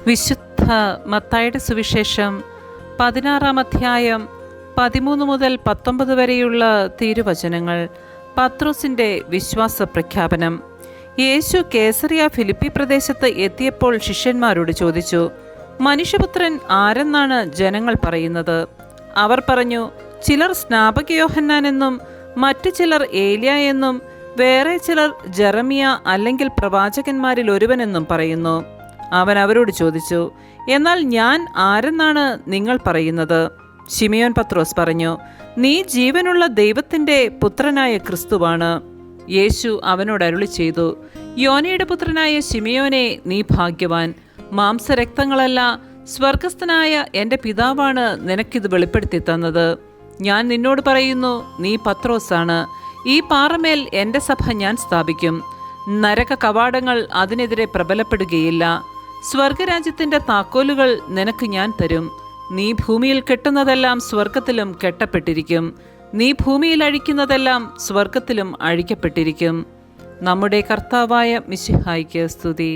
വിശുദ്ധ മത്തായിയുടെ സുവിശേഷം 16-ാം അധ്യായം 13 മുതൽ 19 വരെയുള്ള തിരുവചനങ്ങൾ. പത്രോസിൻ്റെ വിശ്വാസ പ്രഖ്യാപനം. യേശു കേസറിയ ഫിലിപ്പി പ്രദേശത്ത് എത്തിയപ്പോൾ ശിഷ്യന്മാരോട് ചോദിച്ചു, മനുഷ്യപുത്രൻ ആരെന്നാണ് ജനങ്ങൾ പറയുന്നത്? അവർ പറഞ്ഞു, ചിലർ സ്നാപക യോഹന്നാൻ എന്നും മറ്റു ചിലർ ഏലിയ എന്നും വേറെ ചിലർ ജെറമിയ അല്ലെങ്കിൽ പ്രവാചകന്മാരിൽ ഒരുവനെന്നും പറയുന്നു. അവൻ അവരോട് ചോദിച്ചു, എന്നാൽ ഞാൻ ആരെന്നാണ് നിങ്ങൾ പറയുന്നത്? ശിമിയോൻ പത്രോസ് പറഞ്ഞു, നീ ജീവനുള്ള ദൈവത്തിൻ്റെ പുത്രനായ ക്രിസ്തുവാണ്. യേശു അവനോട് അരുളി ചെയ്തു, യോനയുടെ പുത്രനായ ശിമിയോനെ, നീ ഭാഗ്യവാൻ. മാംസരക്തങ്ങളല്ല, സ്വർഗസ്ഥനായ എൻ്റെ പിതാവാണ് നിനക്കിത് വെളിപ്പെടുത്തി തന്നത്. ഞാൻ നിന്നോട് പറയുന്നു, നീ പത്രോസാണ്. ഈ പാറമേൽ എൻ്റെ സഭ ഞാൻ സ്ഥാപിക്കും. നരക കവാടങ്ങൾ അതിനെതിരെ പ്രബലപ്പെടുകയില്ല. സ്വർഗരാജ്യത്തിൻ്റെ താക്കോലുകൾ നിനക്ക് ഞാൻ തരും. നീ ഭൂമിയിൽ കെട്ടുന്നതെല്ലാം സ്വർഗത്തിലും കെട്ടപ്പെട്ടിരിക്കും. നീ ഭൂമിയിൽ അഴിക്കുന്നതെല്ലാം സ്വർഗത്തിലും അഴിക്കപ്പെട്ടിരിക്കും. നമ്മുടെ കർത്താവായ മിശിഹായ്ക്ക് സ്തുതി.